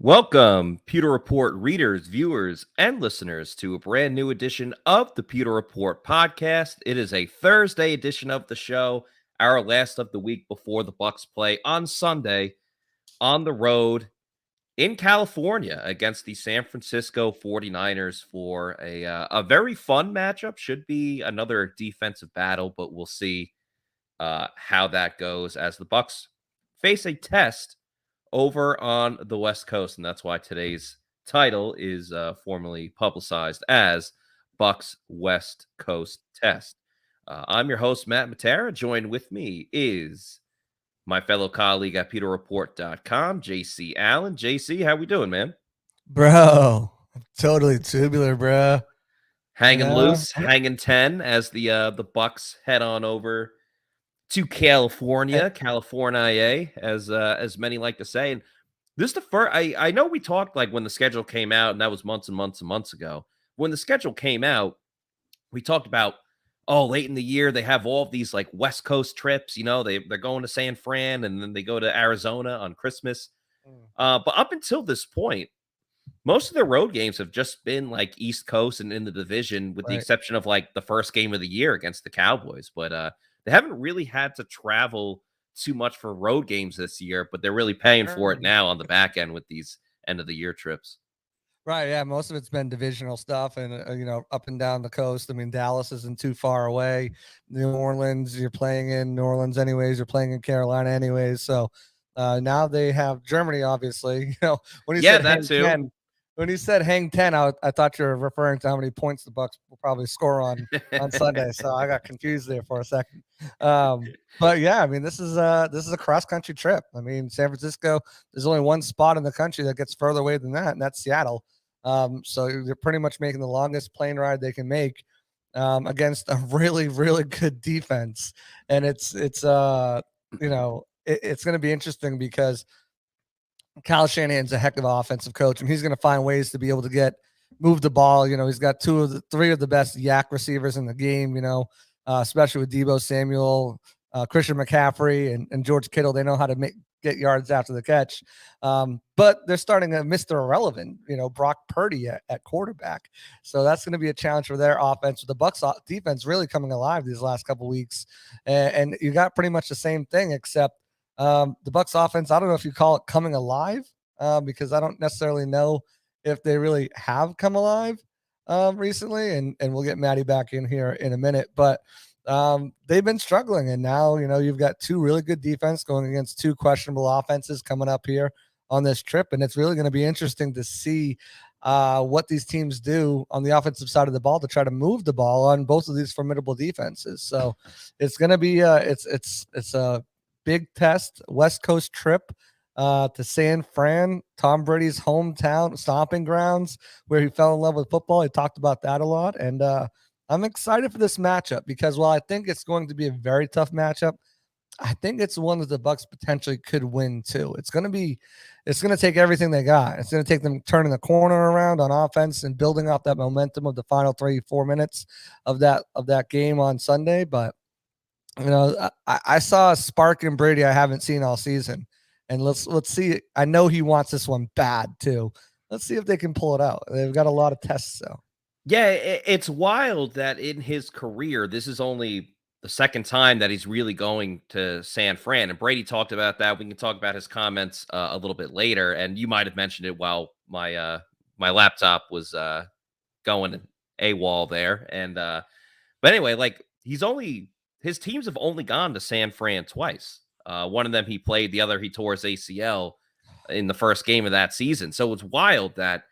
Welcome, Pewter Report readers, viewers, and listeners to a brand new edition of the Pewter Report podcast. It is a Thursday edition of the show, our last of the week before the Bucs play on Sunday on the road in California against the San Francisco 49ers for a very fun matchup. Should be another defensive battle, but we'll see how that goes as the Bucs face a test over on the West Coast, and that's why today's title is formally publicized as Bucs West Coast Test. I'm your host, Matt Matera. Joined with me is my fellow colleague at PewterReport.com, JC Allen. JC, how we doing, man? Bro, I'm totally tubular, bro. Hanging loose, hanging 10 as the Bucs head on over to California, as many like to say. And this is the first. I know we talked like when the schedule came out, and that was months and months and months ago. When the schedule came out, we talked about late in the year they have all of these like West Coast trips. You know, they're going to San Fran and then they go to Arizona on Christmas. But up until this point, most of their road games have just been like East Coast and in the division, with the exception of like the first game of the year against the Cowboys. But they haven't really had to travel too much for road games this year, but they're really paying for it now on the back end with these end of the year trips. Right. Yeah. Most of it's been divisional stuff and, up and down the coast. I mean, Dallas isn't too far away. New Orleans, you're playing in New Orleans anyways. You're playing in Carolina anyways. So now they have Germany, obviously. When you said that too. 10, when you said hang 10, I thought you were referring to how many points the Bucs will probably score on Sunday. So I got confused there for a second. But yeah, I mean, this is a cross country trip. I mean, San Francisco, there's only one spot in the country that gets further away than that, and that's Seattle. So they're pretty much making the longest plane ride they can make against a really, really good defense. And it's going to be interesting because Kyle Shanahan's a heck of an offensive coach, and he's going to find ways to be able to move the ball. He's got three of the best yak receivers in the game, especially with Deebo Samuel, Christian McCaffrey, and George Kittle. They know how to get yards after the catch. But they're starting to Mr. Irrelevant, Brock Purdy at quarterback. So that's going to be a challenge for their offense, with the Bucs defense really coming alive these last couple of weeks. And you got pretty much the same thing, except the Bucs offense, I don't know if you call it coming alive, because I don't necessarily know if they really have come alive recently. And we'll get Maddie back in here in a minute. But they've been struggling, and now you've got two really good defense going against two questionable offenses coming up here on this trip, and it's really going to be interesting to see what these teams do on the offensive side of the ball to try to move the ball on both of these formidable defenses. So it's going to be it's a big test, West Coast trip to San Fran, Tom Brady's hometown, stomping grounds, where he fell in love with football. He talked about that a lot, and I'm excited for this matchup because while I think it's going to be a very tough matchup, I think it's one that the Bucs potentially could win too. It's going to take everything they got. It's going to take them turning the corner around on offense and building off that momentum of the final 3-4 minutes of that game on Sunday. But I saw a spark in Brady I haven't seen all season, and let's see. I know he wants this one bad too. Let's see if they can pull it out. They've got a lot of tests though. Yeah, it's wild that in his career, this is only the second time that he's really going to San Fran. And Brady talked about that. We can talk about his comments a little bit later. And you might have mentioned it while my laptop was going AWOL there. And but anyway, like his teams have only gone to San Fran twice. One of them he played, the other he tore his ACL in the first game of that season. So it's wild that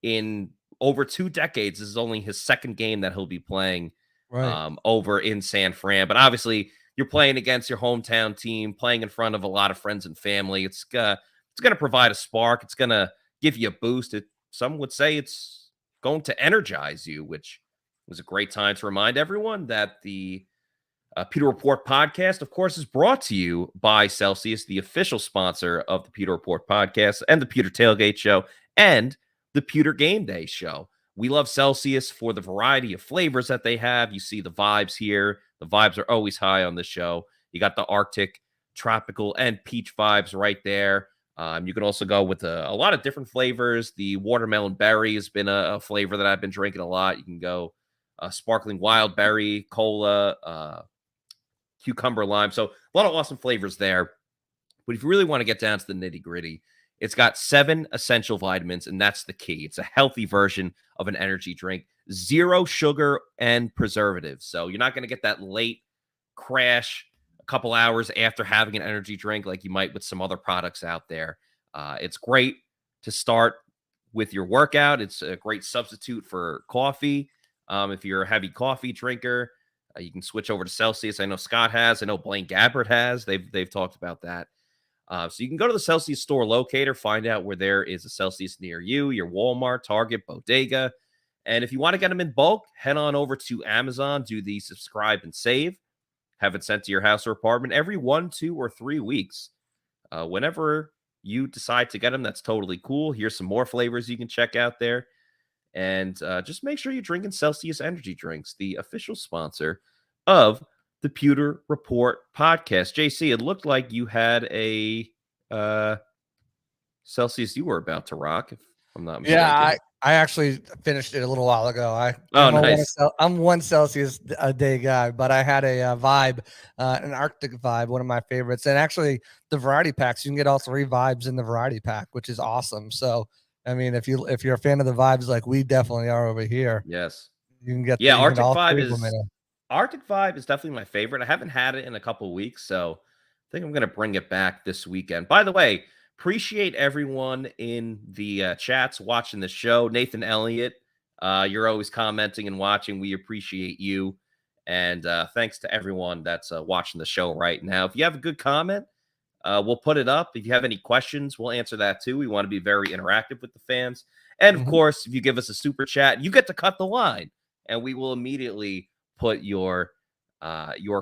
in over 2 decades, this is only his second game that he'll be playing over in San Fran. But obviously, you're playing against your hometown team, playing in front of a lot of friends and family. It's going to provide a spark. It's going to give you a boost. Some would say it's going to energize you, which was a great time to remind everyone that the Pewter Report podcast, of course, is brought to you by Celsius, the official sponsor of the Pewter Report podcast and the Pewter Tailgate Show and the Pewter Game Day Show. We love Celsius for the variety of flavors that they have. You see the vibes here. The vibes are always high on the show. You got the Arctic, tropical, and peach vibes right there. You can also go with a lot of different flavors. The watermelon berry has been a flavor that I've been drinking a lot. You can go sparkling wild berry, cola, cucumber lime. So a lot of awesome flavors there. But if you really want to get down to the nitty gritty, it's got 7 essential vitamins, and that's the key. It's a healthy version of an energy drink, 0 sugar and preservatives. So you're not going to get that late crash a couple hours after having an energy drink like you might with some other products out there. It's great to start with your workout. It's a great substitute for coffee. If you're a heavy coffee drinker, you can switch over to Celsius. I know Scott has. I know Blaine Gabbert has. They've talked about that. So you can go to the Celsius store locator, find out where there is a Celsius near you, your Walmart, Target, Bodega. And if you want to get them in bulk, head on over to Amazon, do the subscribe and save, have it sent to your house or apartment every 1, 2, or 3 weeks. Whenever you decide to get them, that's totally cool. Here's some more flavors you can check out there. And just make sure you're drinking Celsius energy drinks, the official sponsor of the Pewter Report podcast. JC, it looked like you had a Celsius you were about to rock, if I'm not mistaken. Yeah, I actually finished it a little while ago. Nice. I'm 1 Celsius a day guy, but I had a Vibe, an Arctic Vibe, one of my favorites. And actually, the variety packs, you can get all 3 Vibes in the variety pack, which is awesome. So, I mean, if you're a fan of the Vibes like we definitely are over here, yes, you can get Arctic Vibe is definitely my favorite. I haven't had it in a couple of weeks, so I think I'm going to bring it back this weekend. By the way, appreciate everyone in the chats watching the show. Nathan Elliott, you're always commenting and watching. We appreciate you. And thanks to everyone that's watching the show right now. If you have a good comment, we'll put it up. If you have any questions, we'll answer that too. We want to be very interactive with the fans. And of course, if you give us a super chat, you get to cut the line, and we will immediately put your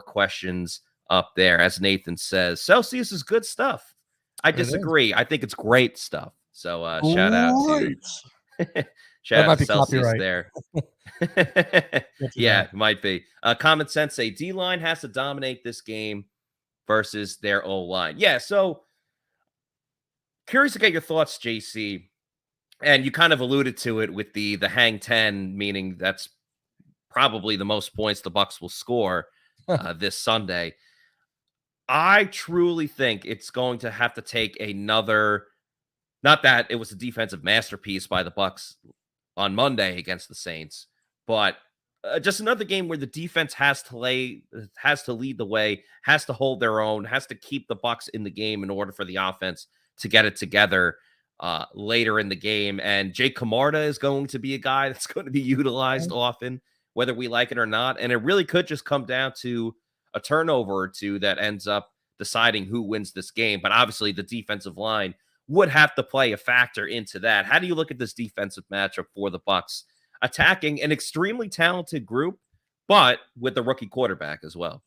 questions up there. As Nathan says, Celsius is good stuff. I disagree. I think it's great stuff. So shout out to shout out to Celsius there. Yeah, it might be. Common Sense say D-line has to dominate this game versus their O-line. Yeah, so curious to get your thoughts, JC. And you kind of alluded to it with the hang 10, meaning that's probably the most points the Bucs will score this Sunday. I truly think it's going to have to take another, not that it was a defensive masterpiece by the Bucs on Monday against the Saints, but just another game where the defense has to lead the way, has to hold their own, has to keep the Bucs in the game in order for the offense to get it together later in the game. And Jake Camarda is going to be a guy that's going to be utilized often, whether we like it or not. And it really could just come down to a turnover or two that ends up deciding who wins this game. But obviously the defensive line would have to play a factor into that. How do you look at this defensive matchup for the Bucs, attacking an extremely talented group, but with a rookie quarterback as well?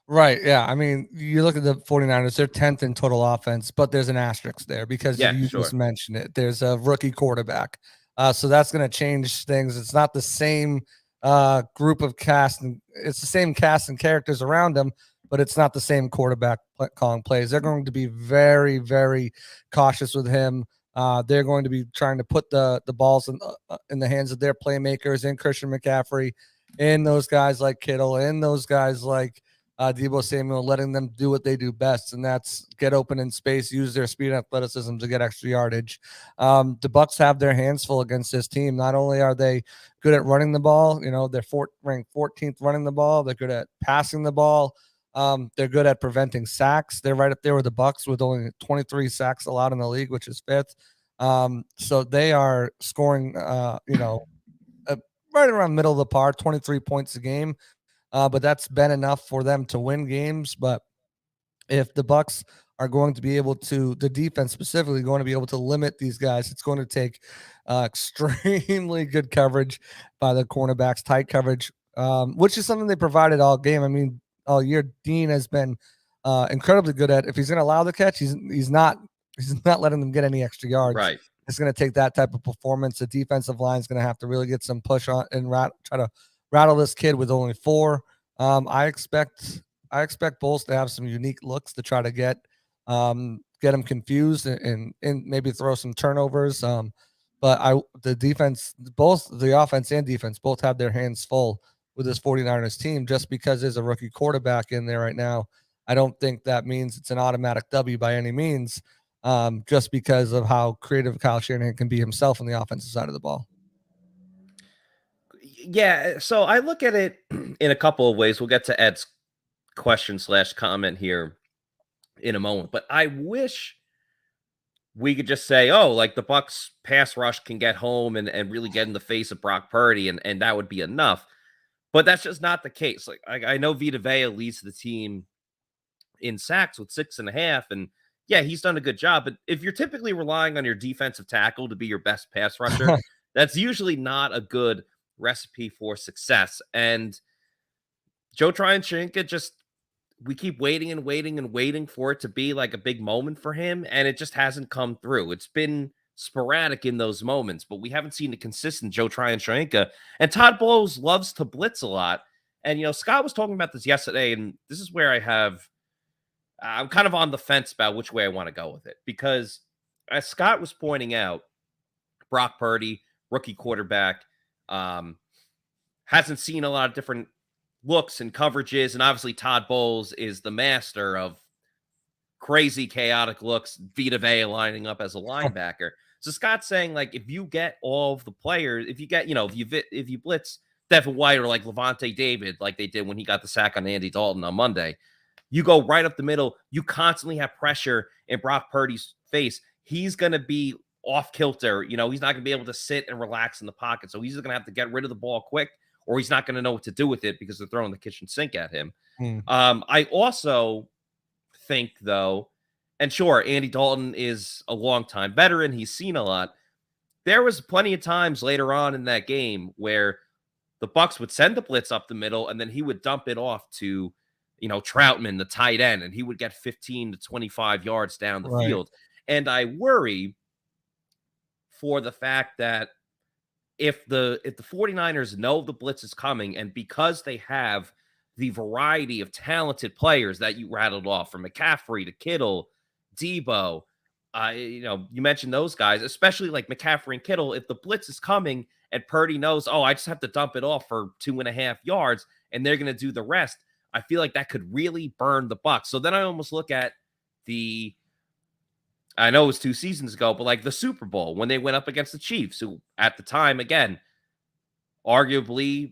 Right. Yeah. I mean, you look at the 49ers, they're 10th in total offense, but there's an asterisk there because just mentioned it. There's a rookie quarterback. So that's going to change things. It's not the same group of cast, and it's the same cast and characters around them, but it's not the same quarterback calling plays. They're going to be very, very cautious with him. They're going to be trying to put the balls in the hands of their playmakers, in Christian McCaffrey, in those guys like Kittle, in those guys like Deebo Samuel, letting them do what they do best, and that's get open in space, use their speed and athleticism to get extra yardage. The Bucs have their hands full against this team. Not only are they good at running the ball, they're ranked 14th running the ball. They're good at passing the ball. They're good at preventing sacks. They're right up there with the Bucs with only 23 sacks allowed in the league, which is 5th. So they are scoring, right around middle of the par, 23 points a game. But that's been enough for them to win games. But if the Bucs are going to be able to, the defense specifically, going to be able to limit these guys, it's going to take extremely good coverage by the cornerbacks, tight coverage, which is something they provided all game. I mean, all year, Dean has been incredibly good at. If he's going to allow the catch, he's not letting them get any extra yards. Right. It's going to take that type of performance. The defensive line is going to have to really get some push on and try to rattle this kid with only 4. I expect Bulls to have some unique looks to try to get get them confused and maybe throw some turnovers. But the defense, both the offense and defense, both have their hands full with this 49ers team. Just because there's a rookie quarterback in there right now, I don't think that means it's an automatic W by any means. Just because of how creative Kyle Shanahan can be himself on the offensive side of the ball. Yeah, so I look at it in a couple of ways. We'll get to Ed's question/comment here in a moment, but I wish we could just say, oh, like the Bucs pass rush can get home and really get in the face of Brock Purdy, and that would be enough. But that's just not the case. Like I know Vita leads the team in sacks with 6.5, and yeah, he's done a good job. But if you're typically relying on your defensive tackle to be your best pass rusher, that's usually not a good recipe for success. And Joe Tryon-Shoyinka just, we keep waiting and waiting and waiting for it to be like a big moment for him, and it just hasn't come through. It's been sporadic in those moments, but we haven't seen a consistent Joe Tryon-Shoyinka. And Todd Bowles loves to blitz a lot. And, Scott was talking about this yesterday, and this is where I'm kind of on the fence about which way I want to go with it. Because as Scott was pointing out, Brock Purdy, rookie quarterback, hasn't seen a lot of different looks and coverages, and obviously Todd Bowles is the master of crazy chaotic looks, Vita lining up as a linebacker. So Scott's saying, like, if you get all of the players, if you get, if you blitz Devin White or like Lavonte David, like they did when he got the sack on Andy Dalton on Monday, you go right up the middle, you constantly have pressure in Brock Purdy's face. He's going to be off kilter. He's not going to be able to sit and relax in the pocket. So he's going to have to get rid of the ball quick, or he's not going to know what to do with it because they're throwing the kitchen sink at him. I also think, though, and sure, Andy Dalton is a longtime veteran. He's seen a lot. There was plenty of times later on in that game where the Bucs would send the blitz up the middle, and then he would dump it off to, Troutman, the tight end, and he would get 15 to 25 yards down the field. And I worry for the fact that if the 49ers know the blitz is coming, and because they have the variety of talented players that you rattled off, from McCaffrey to Kittle, Debo, you mentioned those guys, especially like McCaffrey and Kittle, if the blitz is coming and Purdy knows, I just have to dump it off for 2.5 yards and they're going to do the rest, I feel like that could really burn the Bucs. So then I almost look at I know it was 2 seasons ago, but like the Super Bowl when they went up against the Chiefs, who at the time, again, arguably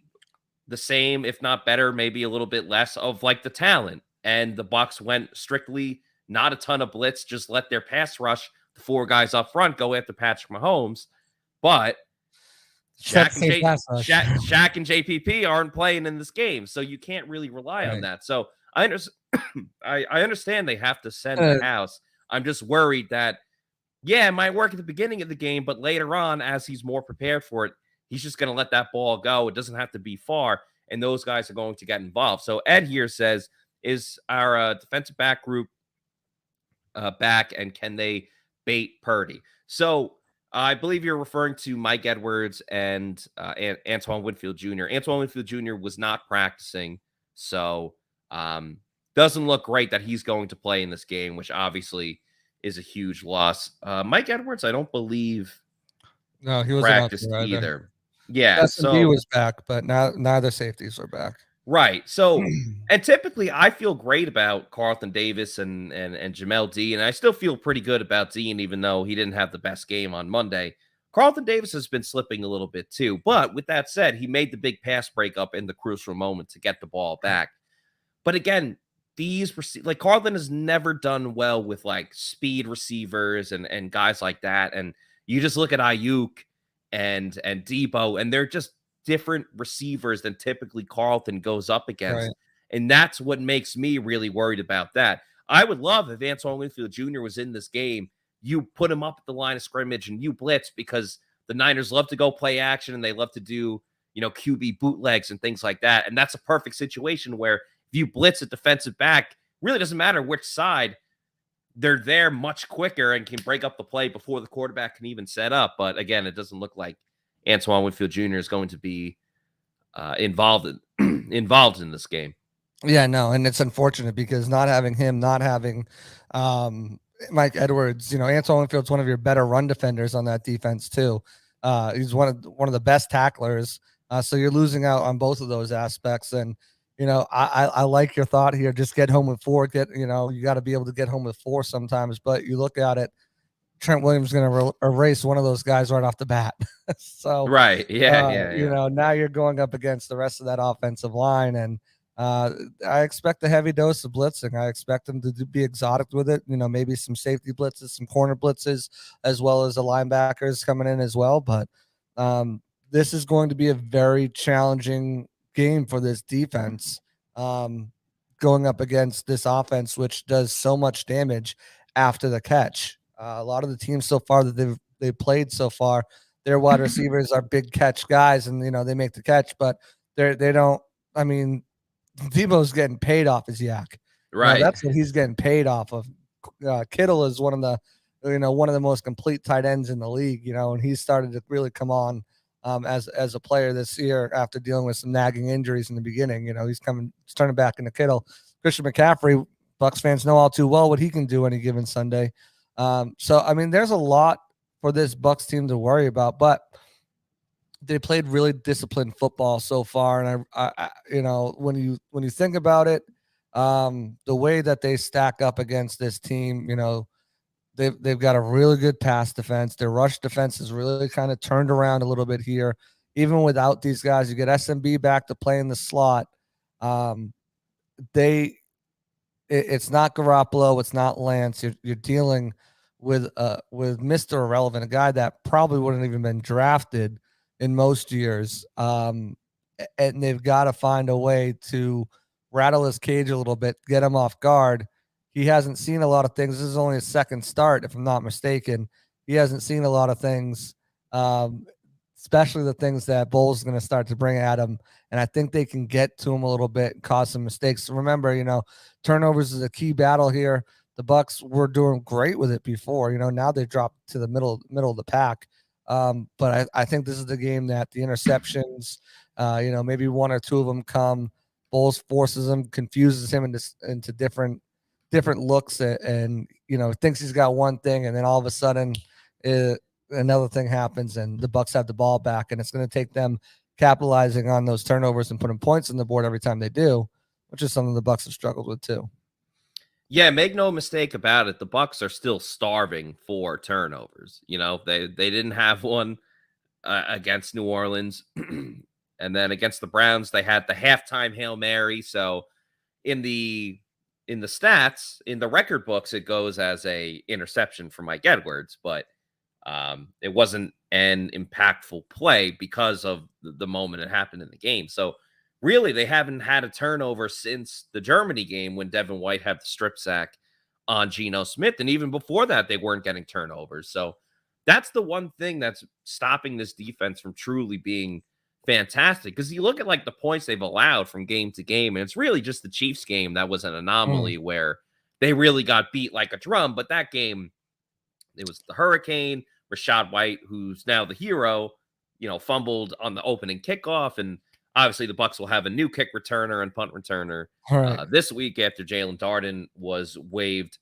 the same, if not better, maybe a little bit less of like the talent. And the Bucs went strictly not a ton of blitz, just let their pass rush, the 4 guys up front, go after Patrick Mahomes. But Shaq and JPP aren't playing in this game, so you can't really rely on that. So I understand they have to send the house. I'm just worried that, it might work at the beginning of the game, but later on, as he's more prepared for it, he's just going to let that ball go. It doesn't have to be far, and those guys are going to get involved. So Ed here says, is our defensive back group back, and can they bait Purdy? So I believe you're referring to Mike Edwards and Antoine Winfield Jr. Antoine Winfield Jr. was not practicing, so doesn't look great that he's going to play in this game, which obviously is a huge loss. Mike Edwards, I don't believe he wasn't practiced either. Yeah, so he was back, but neither safeties are back. Right. So, and typically I feel great about Carlton Davis and Jamel D, and I still feel pretty good about Dean, even though he didn't have the best game on Monday. Carlton Davis has been slipping a little bit too. But with that said, he made the big pass breakup in the crucial moment to get the ball back. But again, like Carlton has never done well with like speed receivers and guys like that. And you just look at Ayuk and Debo, and they're just different receivers than typically Carlton goes up against. And that's what makes me really worried about that. I would love if Antoine Winfield Jr. was in this game, you put him up at the line of scrimmage and you blitz, because the Niners love to go play action and they love to do, QB bootlegs and things like that. And that's a perfect situation where if you blitz a defensive back, really doesn't matter which side, they're there much quicker and can break up the play before the quarterback can even set up. But again, it doesn't look like Antoine Winfield Jr. is going to be involved in this game. Yeah, no, and it's unfortunate because not having him, not having Mike Edwards, Antoine Winfield's one of your better run defenders on that defense too. He's one of the best tacklers. So you're losing out on both of those aspects. And I like your thought here. Just get home with 4. You got to be able to get home with 4 sometimes. But you look at it, Trent Williams is going to erase one of those guys right off the bat. So Right. Yeah. now you're going up against the rest of that offensive line, and I expect a heavy dose of blitzing. I expect them to be exotic with it. Maybe some safety blitzes, some corner blitzes, as well as the linebackers coming in as well. But this is going to be a very challenging game for this defense, going up against this offense, which does so much damage after the catch. A lot of the teams so far that they've played so far, their wide receivers are big catch guys, and they make the catch, but they don't. I mean, Debo's getting paid off his yak. Right. That's what he's getting paid off of. Kittle is one of the most complete tight ends in the league. And he's started to really come on as a player this year after dealing with some nagging injuries in the beginning. He's turning back into Kittle. Christian McCaffrey, Bucs fans know all too well what he can do any given Sunday. So I mean, there's a lot for this Bucs team to worry about, but they played really disciplined football so far. And I when you think about it, the way that they stack up against this team, they've got a really good pass defense. Their rush defense is really kind of turned around a little bit here. Even without these guys, you get SMB back to play in the slot. It's not Garoppolo, it's not Lance. You're dealing with Mr. Irrelevant, a guy that probably wouldn't even been drafted in most years. And they've got to find a way to rattle his cage a little bit, get him off guard. He hasn't seen a lot of things. This is only his second start, if I'm not mistaken. He hasn't seen a lot of things, especially the things that Bowles is going to start to bring at him. And I think they can get to him a little bit and cause some mistakes. So remember, turnovers is a key battle here. The Bucs were doing great with it before. Now they've dropped to the middle of the pack. But I think this is the game that the interceptions, maybe 1 or 2 of them come. Bowles forces him, confuses him into different looks, and thinks he's got one thing, and then all of a sudden another thing happens, and the Bucs have the ball back, and it's going to take them capitalizing on those turnovers and putting points on the board every time they do, which is something the Bucs have struggled with too. Yeah, make no mistake about it. The Bucs are still starving for turnovers. They didn't have one against New Orleans, and then against the Browns they had the halftime Hail Mary. So in the stats, in the record books, it goes as a interception for Mike Edwards, but it wasn't an impactful play because of the moment it happened in the game. So really, they haven't had a turnover since the Germany game when Devin White had the strip sack on Geno Smith. And even before that, they weren't getting turnovers. So that's the one thing that's stopping this defense from truly being fantastic. Because you look at the points they've allowed from game to game, and it's really just the Chiefs game that was an anomaly where they really got beat like a drum. But that game, it was the Hurricane. Rachaad White, who's now the hero, fumbled on the opening kickoff, and obviously, the Bucs will have a new kick returner and punt returner this week after Jalen Darden was waived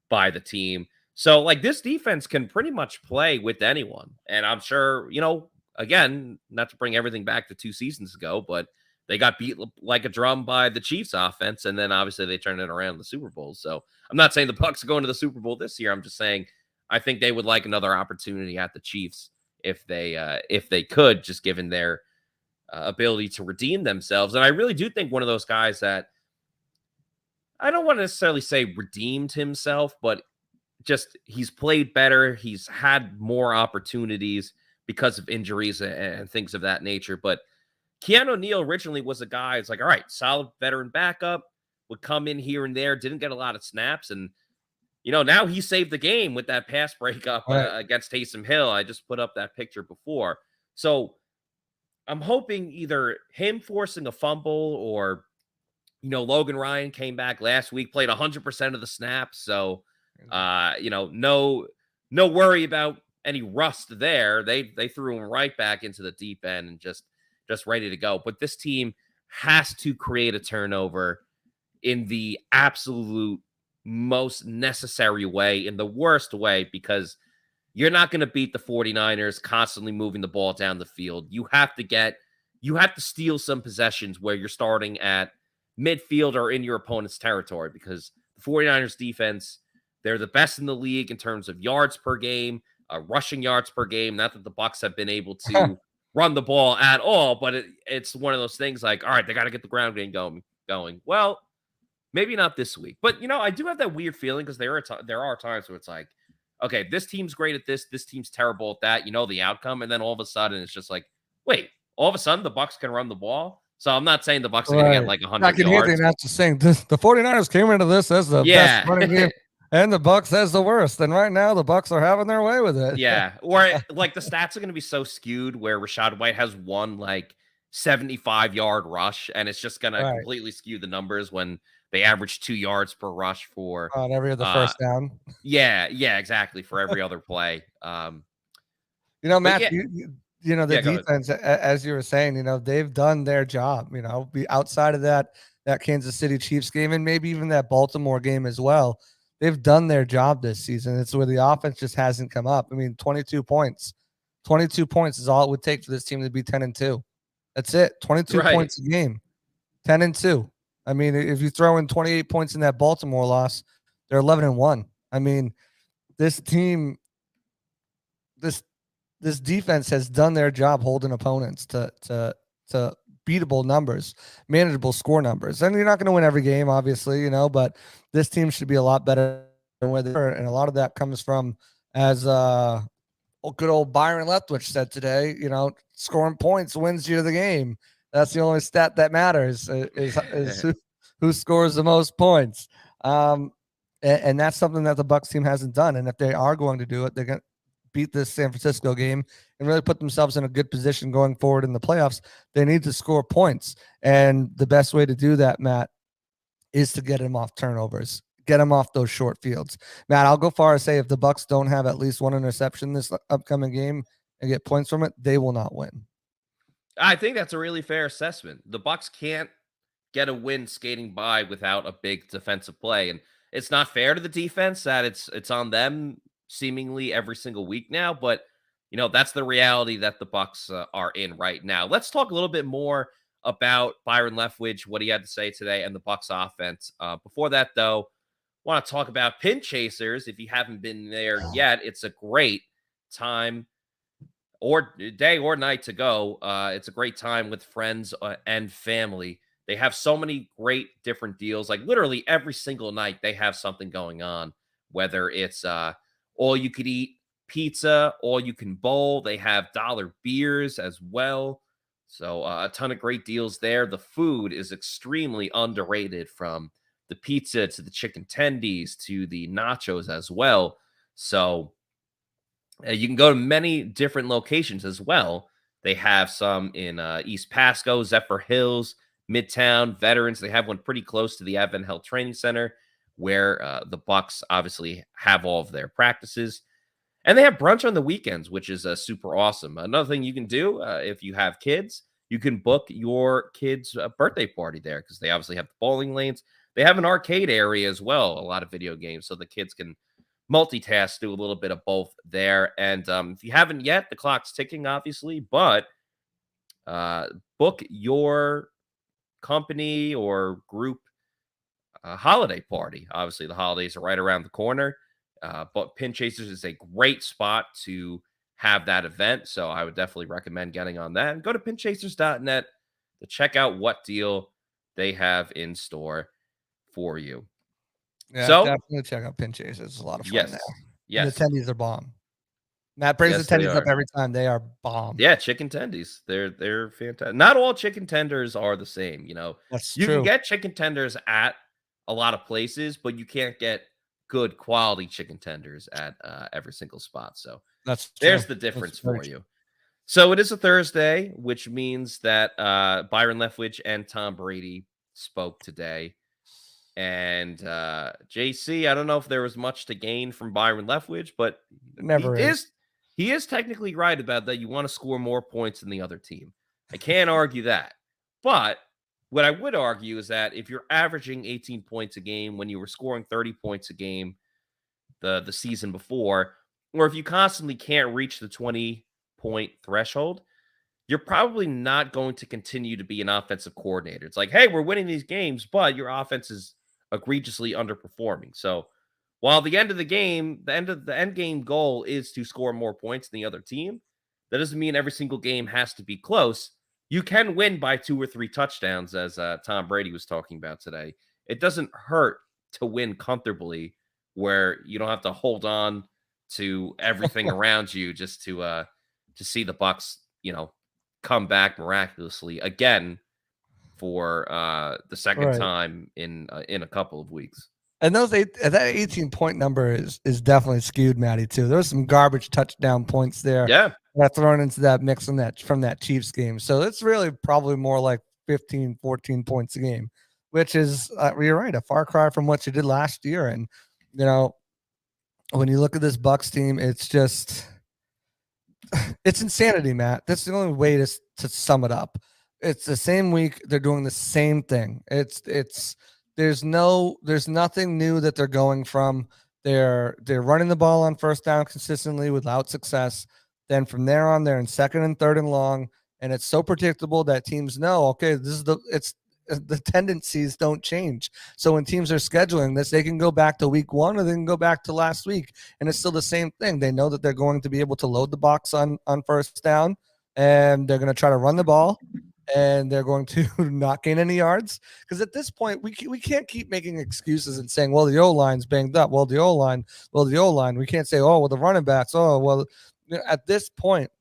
by the team. So, this defense can pretty much play with anyone. And I'm sure, again, not to bring everything back to 2 seasons ago, but they got beat like a drum by the Chiefs offense. And then obviously they turned it around in the Super Bowl. So I'm not saying the Bucs are going to the Super Bowl this year. I'm just saying I think they would like another opportunity at the Chiefs if they could, just given their ability to redeem themselves. And I really do think one of those guys that I don't want to necessarily say redeemed himself, but just he's played better. He's had more opportunities because of injuries and things of that nature. But Keanu Neal originally was a guy, it's all right, solid veteran backup, would come in here and there, didn't get a lot of snaps. And, now he saved the game with that pass breakup against Taysom Hill. I just put up that picture before. So I'm hoping either him forcing a fumble or, Logan Ryan came back last week, played 100% of the snaps. So, no worry about any rust there. They threw him right back into the deep end and just ready to go. But this team has to create a turnover in the absolute most necessary way, in the worst way, because you're not going to beat the 49ers constantly moving the ball down the field. You have to steal some possessions where you're starting at midfield or in your opponent's territory, because the 49ers defense, they're the best in the league in terms of yards per game, rushing yards per game. Not that the Bucs have been able to run the ball at all, but it's one of those things like, all right, they got to get the ground game going. Well, maybe not this week, but I do have that weird feeling, because there are times where it's like, okay, this team's great at this team's terrible at that. You know the outcome, and then all of a sudden it's just like, wait, all of a sudden the Bucs can run the ball. So I'm not saying the Bucs are going to get like 100 I can hear the yards. announcer saying this, the 49ers came into this as the best running game, and the Bucs as the worst. And right now the Bucs are having their way with it. Yeah, or like the stats are going to be so skewed where Rachaad White has one like 75-yard rush, and it's just going to completely skew the numbers when they average 2 yards per rush for on every other first down. Yeah, exactly, for every other play. Matt, the defense, as you were saying, they've done their job. Outside of that Kansas City Chiefs game, and maybe even that Baltimore game as well, they've done their job this season. It's where the offense just hasn't come up. I mean, 22 points. 22 points is all it would take for this team to be 10-2. That's it. 22 points a game. 10-2. I mean, if you throw in 28 points in that Baltimore loss, they're 11-1. I mean, this team, this defense has done their job holding opponents to beatable numbers, manageable score numbers. And you're not going to win every game, obviously, but this team should be a lot better than where they are. And a lot of that comes from, as good old Byron Leftwich said today, scoring points wins you the game. That's the only stat that matters, is who scores the most points. And that's something that the Bucs team hasn't done. And if they are going to do it, they're going to beat this San Francisco game and really put themselves in a good position going forward in the playoffs. They need to score points. And the best way to do that, Matt, is to get them off turnovers. Get them off those short fields. Matt, I'll go far as say if the Bucs don't have at least one interception this upcoming game and get points from it, they will not win. I think that's a really fair assessment. The Bucs can't get a win skating by without a big defensive play, and it's not fair to the defense that it's on them seemingly every single week now. But that's the reality that the Bucs are in right now. Let's talk a little bit more about Byron Leftwich, what he had to say today, and the Bucs offense. Before that, though, I want to talk about Pin Chasers. If you haven't been there yet, it's a great time, or day or night, to go. It's a great time with friends and family. They have so many great different deals. Like literally every single night they have something going on, whether it's all you could eat pizza, all you can bowl. They have dollar beers as well. So a ton of great deals there. The food is extremely underrated, from the pizza to the chicken tendies to the nachos as well. So you can go to many different locations as well. They have some in East Pasco, Zephyr Hills, Midtown, Veterans. They have one pretty close to the Advent Health Training Center, where the Bucs obviously have all of their practices. And they have brunch on the weekends, which is super awesome. Another thing you can do if you have kids, you can book your kids' birthday party there, because they obviously have the bowling lanes. They have an arcade area as well, a lot of video games, so the kids can multitask, do a little bit of both there. And if you haven't yet, the clock's ticking, obviously, but book your company or group holiday party. Obviously, the holidays are right around the corner, but Pin Chasers is a great spot to have that event, so I would definitely recommend getting on that. And go to pinchasers.net to check out what deal they have in store for you. Yeah, so definitely check out Pin Chasers. It's a lot of fun there. Yes. The tendies are bomb. Matt brings the tendies up every time. They are bomb. Yeah, chicken tendies. They're fantastic. Not all chicken tenders are the same, That's you true. Can get chicken tenders at a lot of places, but you can't get good quality chicken tenders at every single spot. So there's the difference for you. So it is a Thursday, which means that Byron Leftwich and Tom Brady spoke today. And JC, I don't know if there was much to gain from Byron Leftwich, but he is technically right about that. You want to score more points than the other team. I can't argue that. But what I would argue is that if you're averaging 18 points a game when you were scoring 30 points a game the season before, or if you constantly can't reach the 20-point threshold, you're probably not going to continue to be an offensive coordinator. It's like, hey, we're winning these games, but your offense is egregiously underperforming. So while the end of the game, the end game goal is to score more points than the other team, that doesn't mean every single game has to be close. You can win by 2 or 3 touchdowns, as Tom Brady was talking about today. It doesn't hurt to win comfortably, where you don't have to hold on to everything around you just to see the Bucs, come back miraculously again for the second Right. time in a couple of weeks. And that 18-point number is definitely skewed, Matty, too. There's some garbage touchdown points there Yeah. that thrown into that mix from that Chiefs game. So it's really probably more like 15, 14 points a game, which is, you're right, a far cry from what you did last year. And, when you look at this Bucs team, it's just it's insanity, Matt. That's the only way to sum it up. It's the same week. They're doing the same thing. There's nothing new that they're going from. They're running the ball on first down consistently without success. Then from there on, they're in second and third and long, and it's so predictable that teams know, okay, the tendencies don't change. So when teams are scheduling this, they can go back to week 1 or they can go back to last week, and it's still the same thing. They know that they're going to be able to load the box on first down, and they're going to try to run the ball, and they're going to not gain any yards. Because at this point, we can't keep making excuses and saying, well, the O-line's banged up. Well, the O-line. We can't say, oh, well, the running backs. Oh, well, at this point,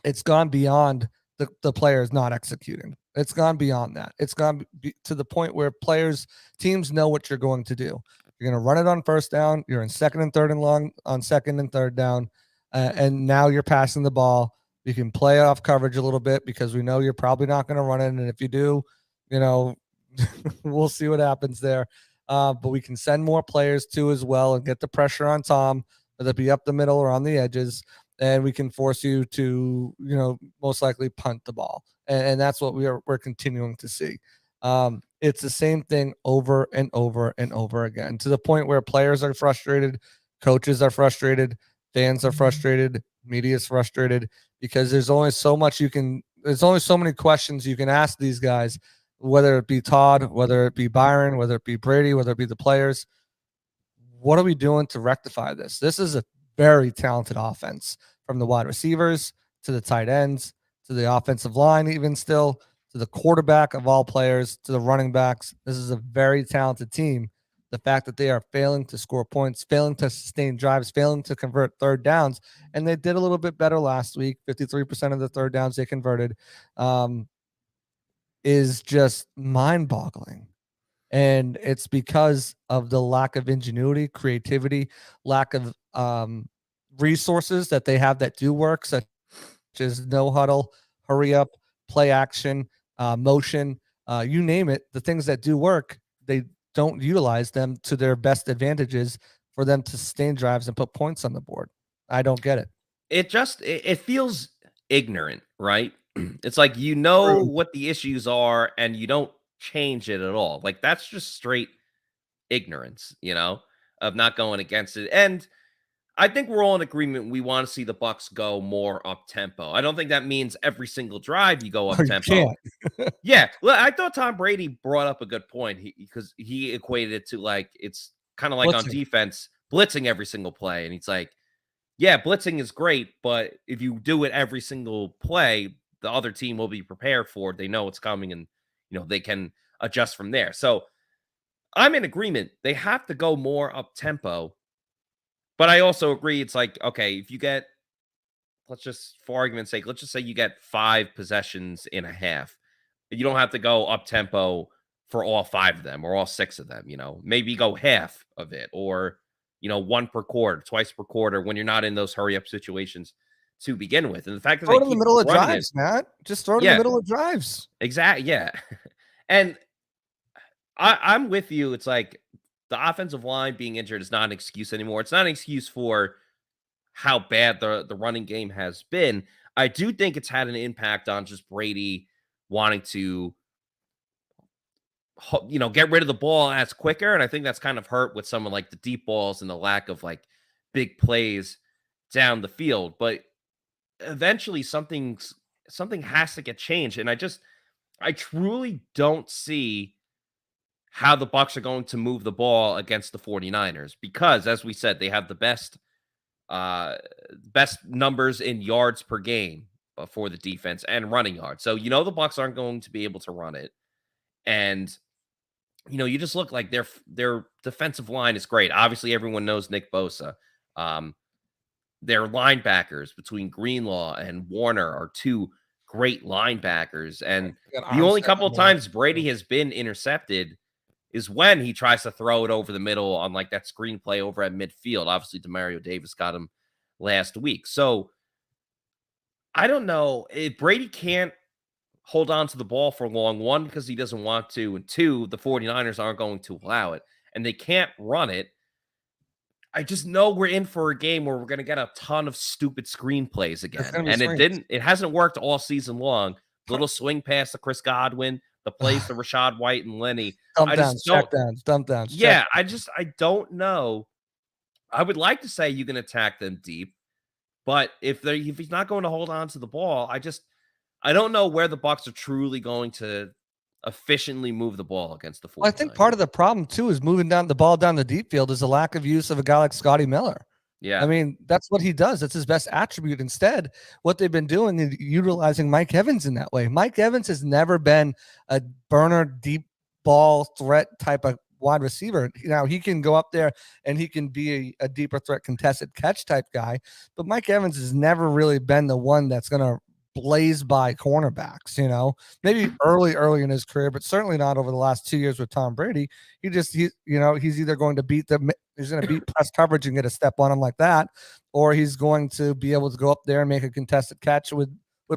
it's gone beyond the players not executing. It's gone beyond that. It's gone to the point where teams know what you're going to do. You're going to run it on first down. You're in second and third and long on second and third down. And now you're passing the ball. You can play off coverage a little bit because we know you're probably not going to run it. And if you do, we'll see what happens there. But we can send more players too as well and get the pressure on Tom, whether it be up the middle or on the edges. And we can force you to, most likely punt the ball. And that's what we're continuing to see. It's the same thing over and over and over again, to the point where players are frustrated, coaches are frustrated, fans are frustrated, media is frustrated, because there's only so many questions you can ask these guys, whether it be Todd, whether it be Byron, whether it be Brady, whether it be the players. What are we doing to rectify this? This is a very talented offense, from the wide receivers to the tight ends to the offensive line, even still to the quarterback of all players to the running backs. This is a very talented team. The fact that they are failing to score points, failing to sustain drives, failing to convert third downs, and they did a little bit better last week. 53% of the third downs they converted, is just mind-boggling. And it's because of the lack of ingenuity, creativity, lack of resources that they have that do work, such as no huddle, hurry up, play action, motion, you name it. The things that do work, they don't utilize them to their best advantages for them to sustain drives and put points on the board. I don't get it. It feels ignorant, right? It's like, what the issues are and you don't change it at all. Like, that's just straight ignorance, of not going against it. And I think we're all in agreement. We want to see the Bucs go more up tempo. I don't think that means every single drive you go up tempo. Yeah. Well, I thought Tom Brady brought up a good point, because he equated it to, like, it's kind of like on defense, blitzing every single play. And he's like, yeah, blitzing is great, but if you do it every single play, the other team will be prepared for it. They know it's coming, and they can adjust from there. So I'm in agreement. They have to go more up tempo. But I also agree, it's like, okay, if you get, for argument's sake, let's just say you get 5 possessions in a half. You don't have to go up tempo for all 5 of them or all 6 of them, maybe go half of it, or, 1 per quarter, twice per quarter, when you're not in those hurry up situations to begin with. And the fact that throw they it in the middle of drives, it, Matt, just throw it in the middle of drives. Exactly. Yeah. And I'm with you. It's like, the offensive line being injured is not an excuse anymore. It's not an excuse for how bad the running game has been. I do think it's had an impact on just Brady wanting to get rid of the ball as quicker. And I think that's kind of hurt with some of like the deep balls and the lack of like big plays down the field. But eventually something has to get changed. And I truly don't see how the Bucs are going to move the ball against the 49ers because as we said, they have the best numbers in yards per game for the defense and running yards. So the Bucs aren't going to be able to run it. And you just look like their defensive line is great. Obviously, everyone knows Nick Bosa. Their linebackers between Greenlaw and Warner are two great linebackers. And the only couple of times Brady has been intercepted is when he tries to throw it over the middle on like that screenplay over at midfield. Obviously, Demario Davis got him last week. So I don't know if Brady can't hold on to the ball for long. One, because he doesn't want to. And two, the 49ers aren't going to allow it. And they can't run it. I just know we're in for a game where we're going to get a ton of stupid screenplays again. And it hasn't worked all season long. Little swing pass to Chris Godwin, the plays to Rachaad White and Lenny. Dump downs. Yeah, I don't know. I would like to say you can attack them deep, but if he's not going to hold on to the ball, I don't know where the Bucs are truly going to efficiently move the ball against the 49ers. I think part of the problem too is moving down the ball down the deep field is the lack of use of a guy like Scotty Miller. Yeah. I mean, that's what he does. That's his best attribute. Instead, what they've been doing is utilizing Mike Evans in that way. Mike Evans has never been a burner deep ball threat type of wide receiver. Now he can go up there and he can be a deeper threat contested catch type guy, but Mike Evans has never really been the one that's going to blaze by cornerbacks, maybe early in his career, but certainly not over the last 2 years with Tom Brady. He's either going to beat press coverage and get a step on him like that, or he's going to be able to go up there and make a contested catch with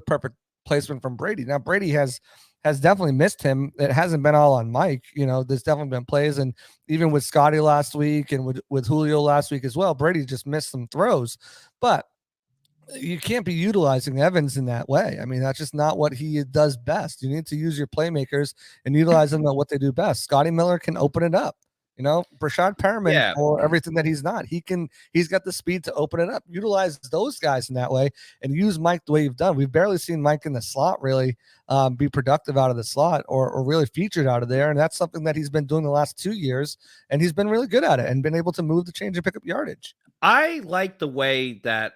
perfect placement from Brady. Now Brady has definitely missed him. It hasn't been all on Mike. There's definitely been plays, and even with Scotty last week and with Julio last week as well, Brady just missed some throws, but you can't be utilizing Evans in that way. I mean, that's just not what he does best. You need to use your playmakers and utilize them at what they do best. Scotty Miller can open it up. Brashad Perriman for everything that he's not. He's got the speed to open it up. Utilize those guys in that way and use Mike the way you've done. We've barely seen Mike in the slot really be productive out of the slot or really featured out of there. And that's something that he's been doing the last 2 years. And he's been really good at it and been able to move the change and pick up yardage. I like the way that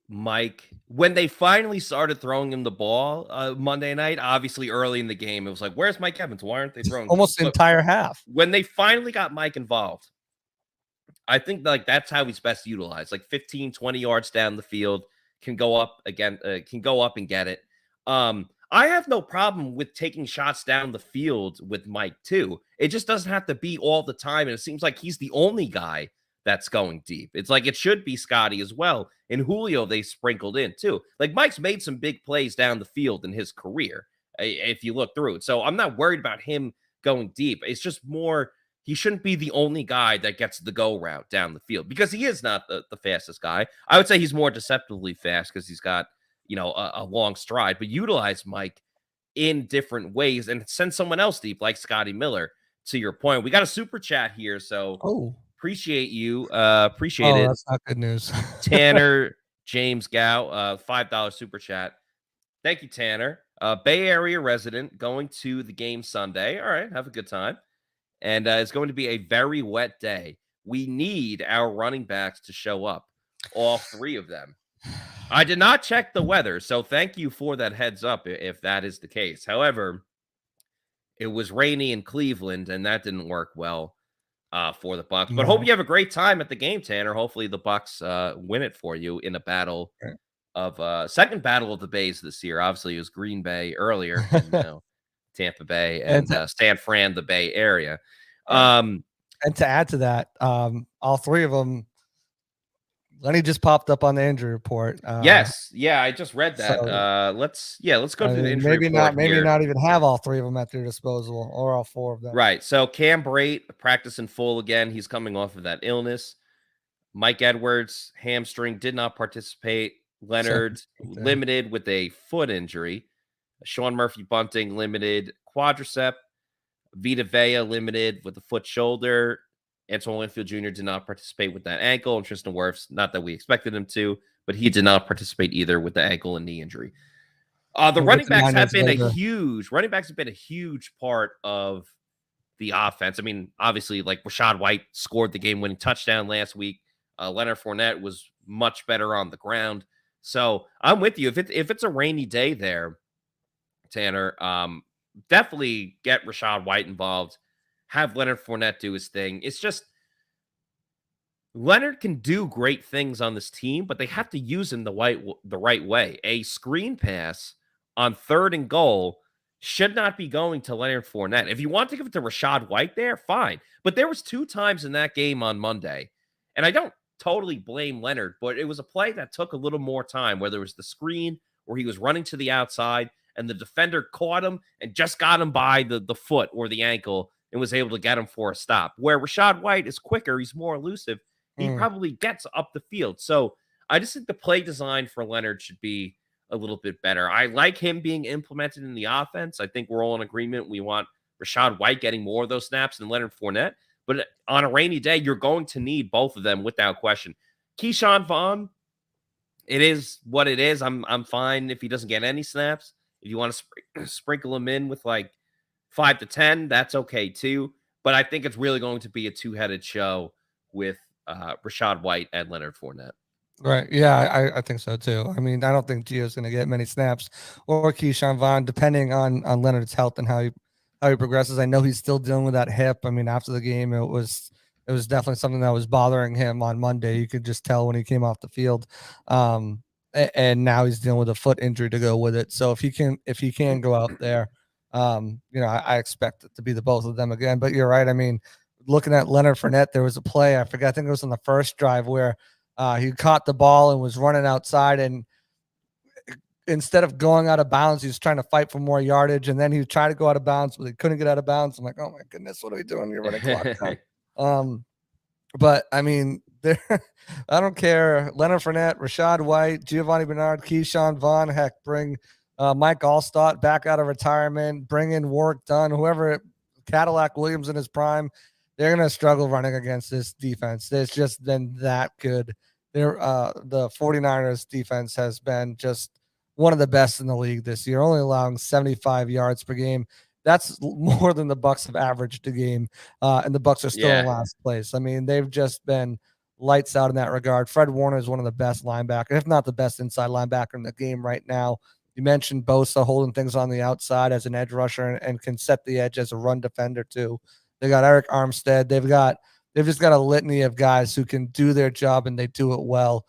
Mike, when they finally started throwing him the ball Monday night, obviously early in the game, it was like, where's Mike Evans? Why aren't they throwing almost the entire half? When they finally got Mike involved, I think like that's how he's best utilized. Like 15, 20 yards down the field, can go up and get it. I have no problem with taking shots down the field with Mike too. It just doesn't have to be all the time. And it seems like he's the only guy that's going deep. It's like it should be Scotty as well. And Julio, they sprinkled in too. Like Mike's made some big plays down the field in his career, if you look through it. So I'm not worried about him going deep. It's just more, he shouldn't be the only guy that gets the go route down the field because he is not the fastest guy. I would say he's more deceptively fast because he's got, a long stride, but utilize Mike in different ways and send someone else deep like Scotty Miller. To your point, we got a super chat here. So, appreciate you. Appreciate it. That's not good news. Tanner James Gow, $5 super chat. Thank you, Tanner. Bay Area resident going to the game Sunday. All right, have a good time. And it's going to be a very wet day. We need our running backs to show up, all three of them. I did not check the weather, so thank you for that heads up if that is the case. However, it was rainy in Cleveland, and that didn't work well for the Bucs. But hope you have a great time at the game, Tanner. Hopefully the Bucs win it for you in a battle of second battle of the Bays this year. Obviously, it was Green Bay earlier, and, Tampa Bay and San Fran, the Bay Area. And to add to that, all three of them, Lenny just popped up on the injury report. Yes. Yeah, I just read that. So, let's go to the injury report. Maybe not even have all three of them at their disposal or all four of them. Right. So Cam Brate practicing full again. He's coming off of that illness. Mike Edwards, hamstring, did not participate. Leonard, limited with a foot injury. Sean Murphy Bunting, limited quadricep. Vita limited with the foot shoulder. Antoine Winfield Jr. did not participate with that ankle, and Tristan Wirfs, not that we expected him to, but he did not participate either with the ankle and knee injury. The running backs have been a huge part of the offense. I mean, obviously, like Rachaad White scored the game-winning touchdown last week. Leonard Fournette was much better on the ground. So I'm with you. If it's a rainy day there, Tanner, definitely get Rachaad White involved. Have Leonard Fournette do his thing. It's just Leonard can do great things on this team, but they have to use him the right way. A screen pass on 3rd and goal should not be going to Leonard Fournette. If you want to give it to Rachaad White there, fine. But there was 2 times in that game on Monday, and I don't totally blame Leonard, but it was a play that took a little more time, whether it was the screen or he was running to the outside and the defender caught him and just got him by the foot or the ankle and was able to get him for a stop. Where Rachaad White is quicker, he's more elusive. He probably gets up the field. So I just think the play design for Leonard should be a little bit better. I like him being implemented in the offense. I think we're all in agreement. We want Rachaad White getting more of those snaps than Leonard Fournette. But on a rainy day, you're going to need both of them without question. Keyshawn Vaughn, it is what it is. I'm fine if he doesn't get any snaps. If you want to sprinkle him in with like 5 to 10, that's okay too. But I think it's really going to be a two-headed show with Rachaad White and Leonard Fournette. Right. Yeah, I think so too. I mean, I don't think Gio's going to get many snaps or Keyshawn Vaughn, depending on Leonard's health and how he progresses. I know he's still dealing with that hip. I mean, after the game, it was definitely something that was bothering him on Monday. You could just tell when he came off the field. And now he's dealing with a foot injury to go with it. So if he can go out there, I expect it to be the both of them again. But you're right. I mean, looking at Leonard Fournette, there was a play, I think it was on the first drive where he caught the ball and was running outside, and instead of going out of bounds, he was trying to fight for more yardage, and then he tried to go out of bounds, but he couldn't get out of bounds. I'm like, oh my goodness, what are we doing? You're running clock time. But I mean, I don't care. Leonard Fournette, Rachaad White, Giovanni Bernard, Keyshawn Vaughn, heck, bring Mike Allstott back out of retirement, bring in Warwick Dunn, whoever, Cadillac Williams in his prime. They're going to struggle running against this defense. It's just been that good. The 49ers defense has been just one of the best in the league this year, only allowing 75 yards per game. That's more than the Bucs have averaged a game, and the Bucs are still in last place. I mean, they've just been lights out in that regard. Fred Warner is one of the best linebackers, if not the best inside linebacker in the game right now. You mentioned Bosa holding things on the outside as an edge rusher and can set the edge as a run defender too. They got Eric Armstead. They've just got a litany of guys who can do their job and they do it well.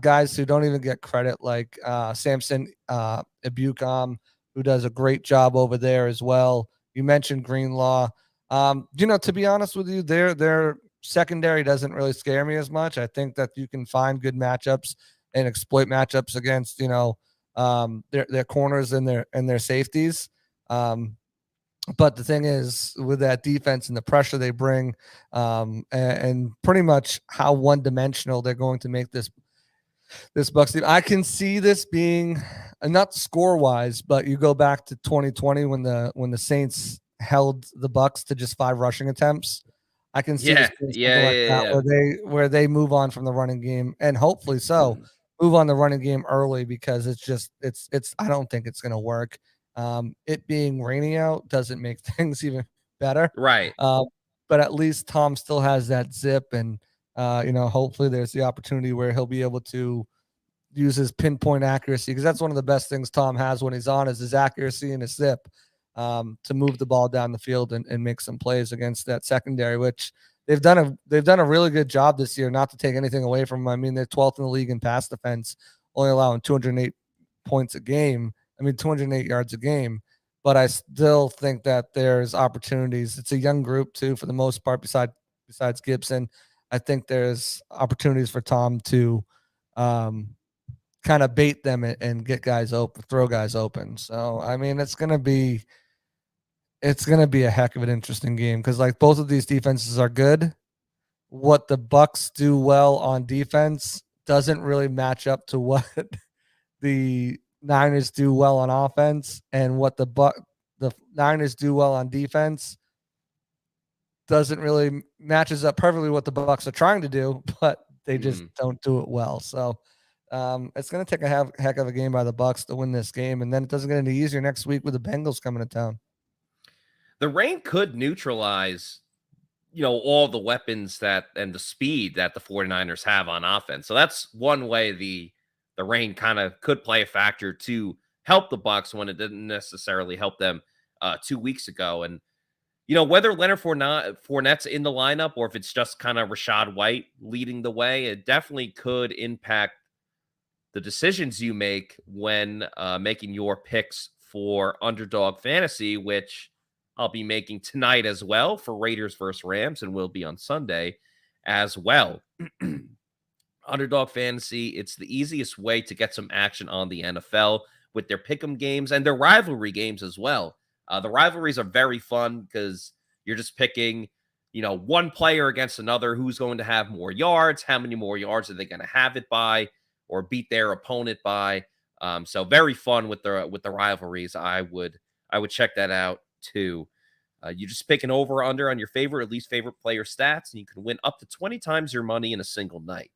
Guys who don't even get credit, like Samson Ebukam, who does a great job over there as well. You mentioned Greenlaw. To be honest with you, their secondary doesn't really scare me as much. I think that you can find good matchups and exploit matchups against their corners and their safeties. But the thing is, with that defense and the pressure they bring, and pretty much how one-dimensional they're going to make this Bucs team, I can see this being not score-wise, but you go back to 2020 when the Saints held the Bucs to just 5 rushing attempts. I can see where they move on from the running game, and hopefully so move on the running game early, because it's I don't think it's going to work. It being rainy out doesn't make things even better. Right. But at least Tom still has that zip, and hopefully there's the opportunity where he'll be able to use his pinpoint accuracy, because that's one of the best things Tom has when he's on, is his accuracy and his zip, to move the ball down the field and make some plays against that secondary, which they've done a really good job this year, not to take anything away from them. I mean, they're 12th in the league in pass defense, only allowing 208 points a game. 208 yards a game, but I still think that there's opportunities. It's a young group too, for the most part, besides Gibson. I think there's opportunities for Tom to kind of bait them and get guys open, throw guys open. So, I mean, it's going to be a heck of an interesting game, because like both of these defenses are good. What the Bucs do well on defense doesn't really match up to what the Niners do well on offense, and what the Niners do well on defense doesn't really matches up perfectly what the Bucs are trying to do, but they just don't do it well. So it's going to take a heck of a game by the Bucs to win this game, and then it doesn't get any easier next week with the Bengals coming to town. The rain could neutralize, all the weapons and the speed that the 49ers have on offense. So that's one way the rain kind of could play a factor to help the Bucs when it didn't necessarily help them 2 weeks ago. And whether Leonard Fournette's in the lineup or if it's just kind of Rachaad White leading the way, it definitely could impact the decisions you make when making your picks for Underdog Fantasy, which I'll be making tonight as well for Raiders versus Rams, and will be on Sunday as well. Underdog Fantasy, it's the easiest way to get some action on the NFL with their pick'em games and their rivalry games as well. The rivalries are very fun because you're just picking, one player against another, who's going to have more yards, how many more yards are they going to have it by, or beat their opponent by. So very fun with the rivalries. I would check that out too. You just pick an over or under on your favorite or least favorite player stats, and you can win up to 20 times your money in a single night.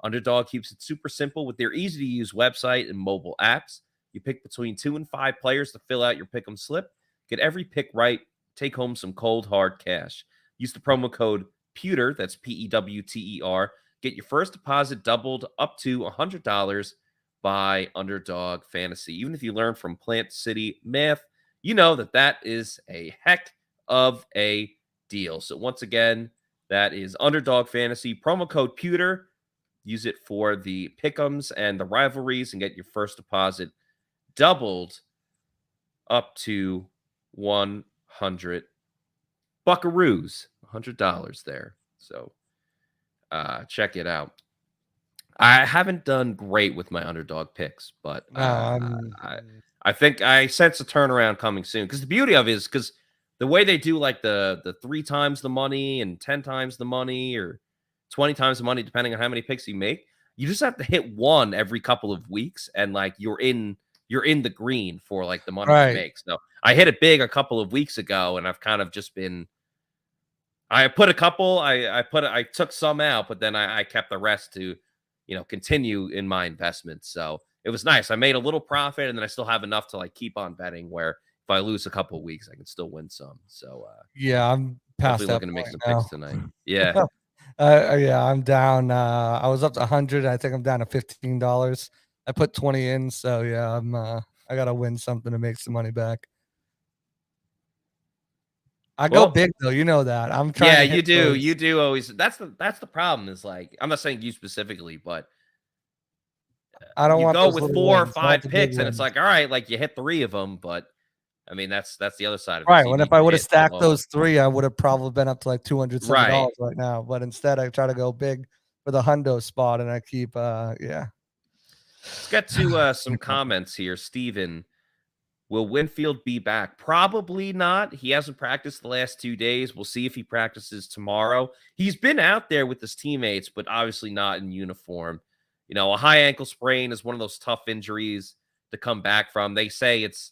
Underdog keeps it super simple with their easy-to-use website and mobile apps. You pick between 2 and 5 players to fill out your pick'em slip. Get every pick right. Take home some cold, hard cash. Use the promo code PEWTER, that's PEWTER. Get your first deposit doubled up to $100 by Underdog Fantasy. Even if you learn from Plant City Math, you know that is a heck of a deal. So once again, that is Underdog Fantasy, promo code PEWTER. Use it for the pick'ems and the rivalries and get your first deposit doubled up to 100 buckaroos, $100 there. So check it out. I haven't done great with my Underdog picks, but I think I sense a turnaround coming soon. Because the beauty of it is because the way they do like the 3 times the money and 10 times the money or 20 times the money, depending on how many picks you make, you just have to hit one every couple of weeks, and like you're in the green for like the money you make. So I hit it big a couple of weeks ago, and I've kind of just been. I put a couple. I took some out, but then I kept the rest to, continue in my investments. So it was nice. I made a little profit, and then I still have enough to like keep on betting. Where if I lose a couple of weeks, I can still win some. So yeah, I'm past that looking to make some now. picks tonight. Yeah. Yeah, I'm down. I was up to 100. I think I'm down to $15. I put 20 in, so yeah, I gotta win something to make some money back. I go big though, you know that. I'm trying. Yeah, you do. You do always. That's the problem. Is like, I'm not saying you specifically, but I don't you want go with 4 or 5 picks, picks, and it's like, all right, like you hit 3 of them, but I mean that's the other side of it. Right. When if I would have stacked those 3, I would have probably been up to like $200 right now. But instead, I try to go big for the hundo spot, and I keep yeah. Let's get to some comments here. Steven, will Winfield be back? Probably not. He hasn't practiced the last 2 days. We'll see if he practices tomorrow. He's been out there with his teammates, but obviously not in uniform. A high ankle sprain is one of those tough injuries to come back from. They say it's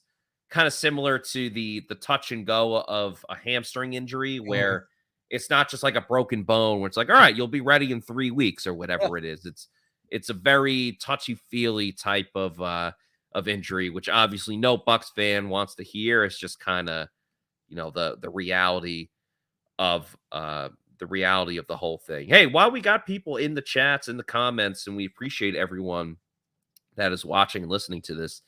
kind of similar to the touch and go of a hamstring injury, where it's not just like a broken bone where it's like, all right, you'll be ready in 3 weeks or whatever it is. It's a very touchy-feely type of injury, which obviously no Bucs fan wants to hear. It's just kind of, the reality of the whole thing. Hey, while we got people in the chats, in the comments, and we appreciate everyone that is watching and listening to this.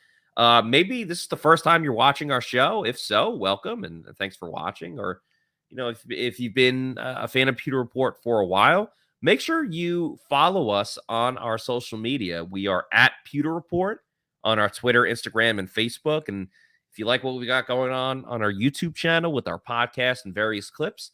Maybe this is the first time you're watching our show. If so, welcome and thanks for watching. Or, if you've been a fan of Pewter Report for a while, make sure you follow us on our social media. We are at Pewter Report on our Twitter, Instagram, and Facebook. And if you like what we got going on our YouTube channel with our podcast and various clips,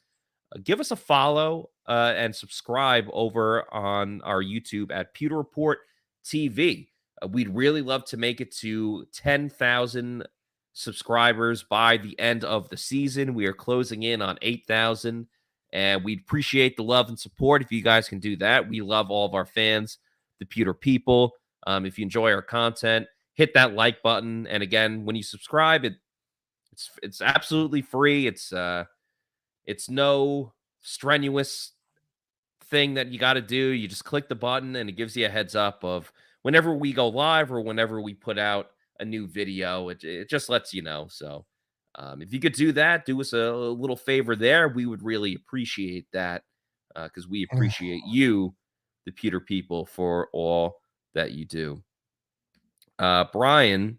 give us a follow and subscribe over on our YouTube at Pewter Report TV. We'd really love to make it to 10,000 subscribers by the end of the season. We are closing in on 8,000, and we'd appreciate the love and support if you guys can do that. We love all of our fans, the Pewter people. If you enjoy our content, hit that like button. And again, when you subscribe, it's absolutely free. It's no strenuous thing that you got to do. You just click the button and it gives you a heads up of whenever we go live or whenever we put out a new video. It just lets you know. So if you could do that, do us a little favor there. We would really appreciate that because we appreciate you, the Pewter people, for all that you do. Brian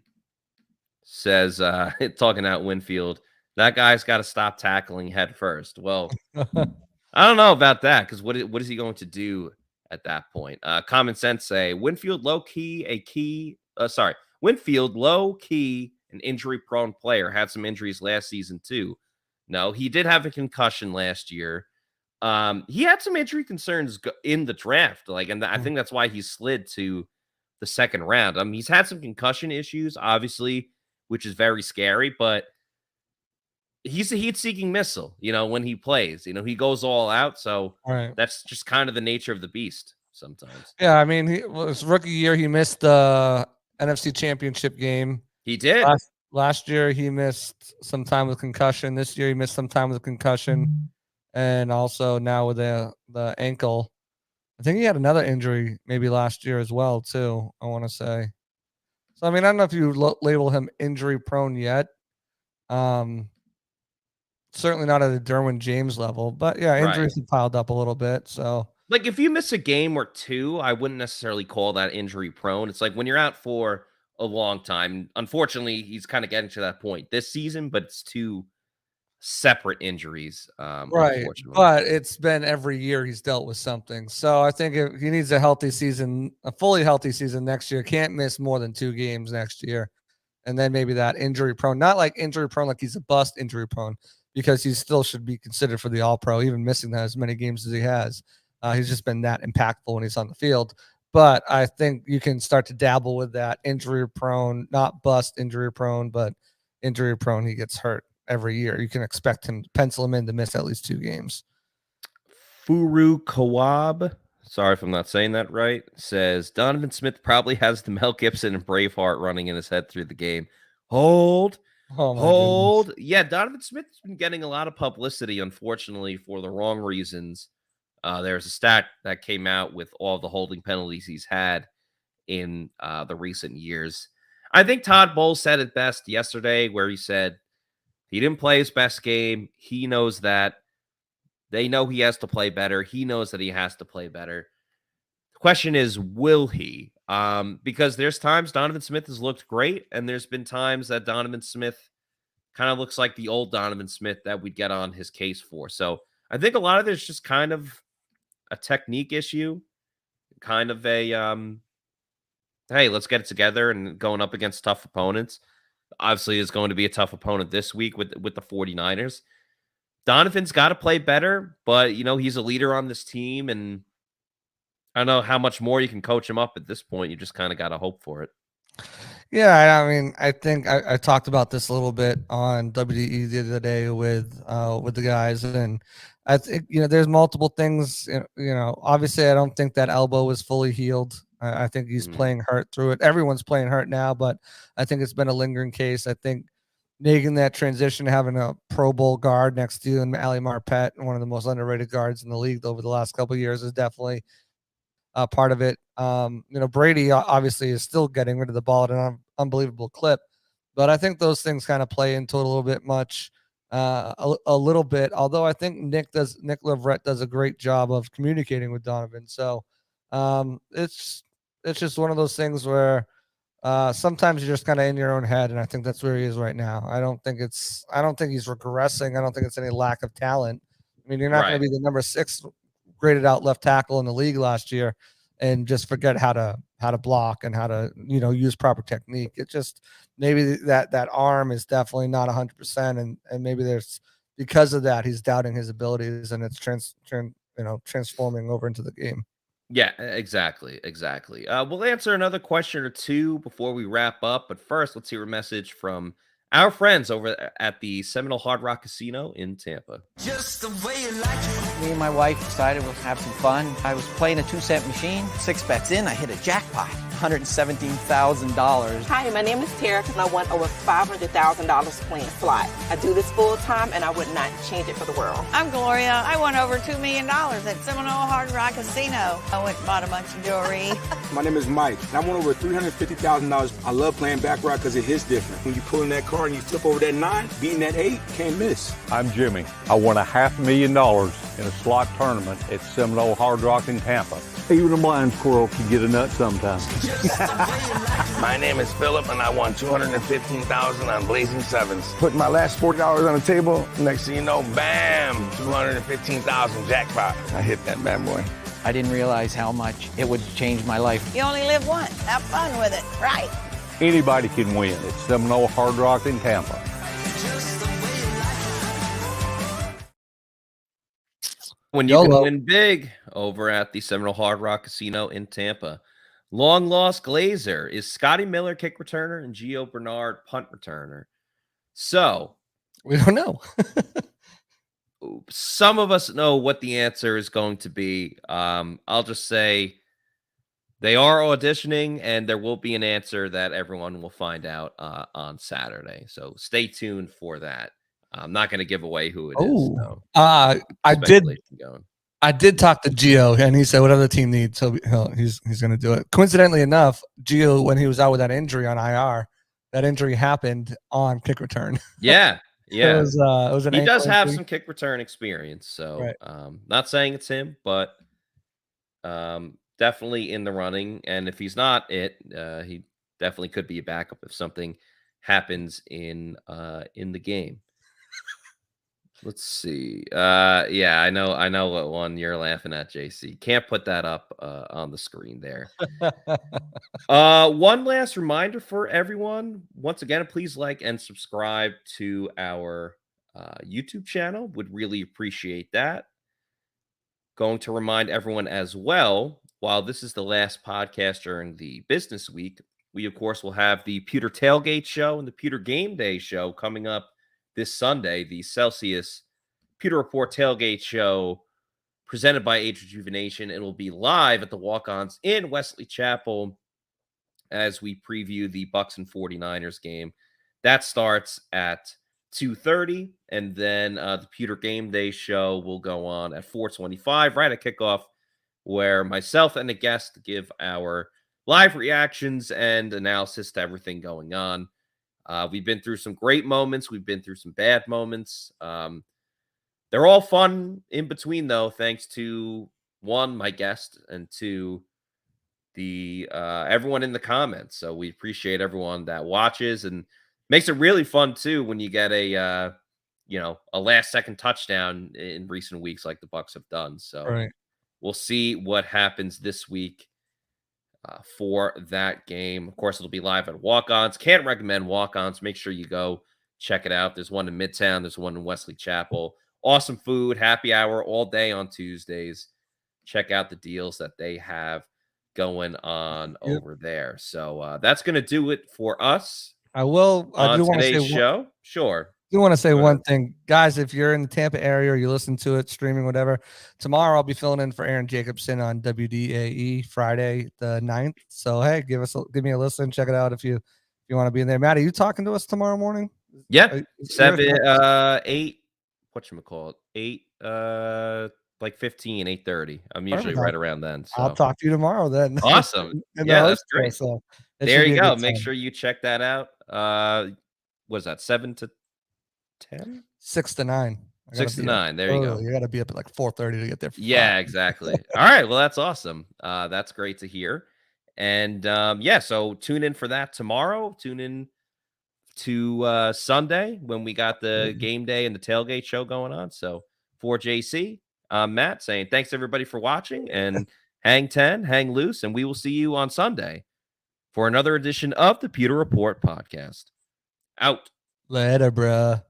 says, talking out Winfield, that guy's got to stop tackling head first. Well, I don't know about that because what is he going to do at that point? Common sense say Winfield low key an injury prone player, had some injuries last season too. No, he did have a concussion last year. He had some injury concerns in the draft, and I think that's why he slid to the second round. He's had some concussion issues, obviously, which is very scary, but he's a heat-seeking missile, when he plays. He goes all out, so that's just kind of the nature of the beast sometimes. Yeah, I mean, his rookie year, he missed the NFC Championship game. He did. Last year, he missed some time with concussion. This year, he missed some time with concussion. And also now with the ankle. I think he had another injury maybe last year as well, too, I want to say. So, I mean, I don't know if you label him injury-prone yet. Certainly not at a Derwin James level, but yeah, injuries have piled up a little bit. So, if you miss a game or two, I wouldn't necessarily call that injury prone. It's like when you're out for a long time. Unfortunately, he's kind of getting to that point this season, but it's two separate injuries. Right, but it's been every year he's dealt with something. So I think if he needs a healthy season, a fully healthy season next year. Can't miss more than 2 games next year, and then maybe that injury prone, not like injury prone, like he's a bust injury prone. Because he still should be considered for the All-Pro, even missing that as many games as he has. He's just been that impactful when he's on the field. But I think you can start to dabble with that injury-prone, not bust injury-prone, but injury-prone. He gets hurt every year. You can expect him, pencil him in to miss at least 2 games. Furu Kawab, sorry if I'm not saying that right, says Donovan Smith probably has the Mel Gibson and Braveheart running in his head through the game. Hold. Yeah, Donovan Smith's been getting a lot of publicity, unfortunately, for the wrong reasons. There's a stat that came out with all the holding penalties he's had in the recent years. I think Todd Bowles said it best yesterday, where he said he didn't play his best game. He knows that. They know he has to play better. He knows that he has to play better. The question is, will he? Because there's times Donovan Smith has looked great, and there's been times that Donovan Smith kind of looks like the old Donovan Smith that we'd get on his case for. So I think a lot of it's just kind of a technique issue, kind of a, hey, let's get it together, and going up against tough opponents. Obviously, it's going to be a tough opponent this week with the 49ers. Donovan's got to play better, but, he's a leader on this team, and I don't know how much more you can coach him up at this point. You just kind of got to hope for it. Yeah, I mean, I think I talked about this a little bit on WDE the other day with the guys, and I think there's multiple things. Obviously, I don't think that elbow is fully healed. I think he's playing hurt through it. Everyone's playing hurt now, but I think it's been a lingering case. I think making that transition, having a Pro Bowl guard next to you and Ali Marpet, one of the most underrated guards in the league over the last couple of years, is definitely part of it. Brady obviously is still getting rid of the ball at an unbelievable clip, but I think those things kind of play into it a little bit much, a little bit. Although I think Nick Leverett does a great job of communicating with Donovan. So it's just one of those things where sometimes you're just kind of in your own head, and I think that's where he is right now. I don't think he's regressing. I don't think it's any lack of talent. I mean, you're not going to be the number 6 graded out left tackle in the league last year and just forget how to block and how to use proper technique. It just maybe that arm is definitely not 100%, and maybe there's because of that he's doubting his abilities, and it's transforming over into the game. Yeah, exactly. We'll answer another question or two before we wrap up, but first let's hear a message from our friends over at the Seminole Hard Rock Casino in Tampa. Just the way you like it. Me and my wife decided we'll have some fun. I was playing a 2-cent machine. 6 bets in, I hit a jackpot. $117,000. Hi, my name is Tara, and I won over $500,000 playing slot. I do this full time, and I would not change it for the world. I'm Gloria. I won over $2 million at Seminole Hard Rock Casino. I went and bought a bunch of jewelry. My name is Mike, and I won over $350,000. I love playing baccarat because it hits different. When you pull in that card and you flip over that 9, beating that 8, can't miss. I'm Jimmy. I won $500,000 in a slot tournament at Seminole Hard Rock in Tampa. Even a blind squirrel can get a nut sometimes. My name is Philip, and I won $215,000 on Blazing Sevens. Putting my last $40 on the table. Next thing you know, bam, $215,000 jackpot. I hit that bad boy. I didn't realize how much it would change my life. You only live once. Have fun with it. Right. Anybody can win at Seminole Hard Rock in Tampa. When you can win big over at the Seminole Hard Rock Casino in Tampa. Long lost Glazer is Scotty Miller kick returner and Gio Bernard punt returner. So we don't know. Some of us know what the answer is going to be. I'll just say they are auditioning, and there will be an answer that everyone will find out on Saturday. So stay tuned for that. I'm not going to give away who it is. So I did talk to Gio, and he said whatever the team needs, he's going to do it. Coincidentally enough, Gio, when he was out with that injury on IR, that injury happened on kick return. Yeah, yeah. It was he does have some kick return experience, so right. Not saying it's him, but definitely in the running. And if he's not he definitely could be a backup if something happens in the game. Let's see. Yeah, I know what one you're laughing at, JC. Can't put that up on the screen there. One last reminder for everyone. Once again, please like and subscribe to our YouTube channel. Would really appreciate that. Going to remind everyone as well, while this is the last podcast during the business week, we, of course, will have the Pewter Tailgate Show and the Pewter Game Day Show coming up this Sunday, the Celsius Pewter Report Tailgate Show presented by Age Rejuvenation. It will be live at the Walk-Ons in Wesley Chapel as we preview the Bucs and 49ers game. That starts at 2:30, and then the Pewter Game Day Show will go on at 4:25, right at kickoff, where myself and a guest give our live reactions and analysis to everything going on. We've been through some great moments. We've been through some bad moments. They're all fun in between, though, thanks to, one, my guest, and two, the everyone in the comments. So we appreciate everyone that watches, and makes it really fun, too, when you get a last-second touchdown in recent weeks like the Bucs have done. So we'll see what happens this week for that game. Of course, it'll be live at Walk-Ons. Can't recommend Walk-Ons. Make sure you go check it out. There's one in Midtown. There's one in Wesley Chapel. Awesome food, happy hour all day on Tuesdays. Check out the deals that they have going on over there. So that's going to do it for us. I do want to say show. Sure. I do want to say one thing, guys. If you're in the Tampa area or you listen to it streaming, whatever, tomorrow I'll be filling in for Aaron Jacobson on WDAE Friday the 9th. So hey, give me a listen, check it out if you want to be in there. Matt, are you talking to us tomorrow morning? Yeah, 8. Whatchamacallit? 8 like 15, 8:30. I'm usually right around then. So I'll talk to you tomorrow then. Awesome. Yeah, that's great. So there you go. Make sure you check that out. What is that? 7 to 10? 6 to 9. 6 to 9. There you go. You got to be up at like 4:30 to get there. Yeah, exactly. All right. Well, that's awesome. That's great to hear. And so tune in for that tomorrow. Tune in to Sunday when we got the game day and the tailgate show going on. So for JC, I'm Matt saying thanks everybody for watching, and hang 10, hang loose, and we will see you on Sunday for another edition of the Pewter Report podcast. Out. Later, bruh.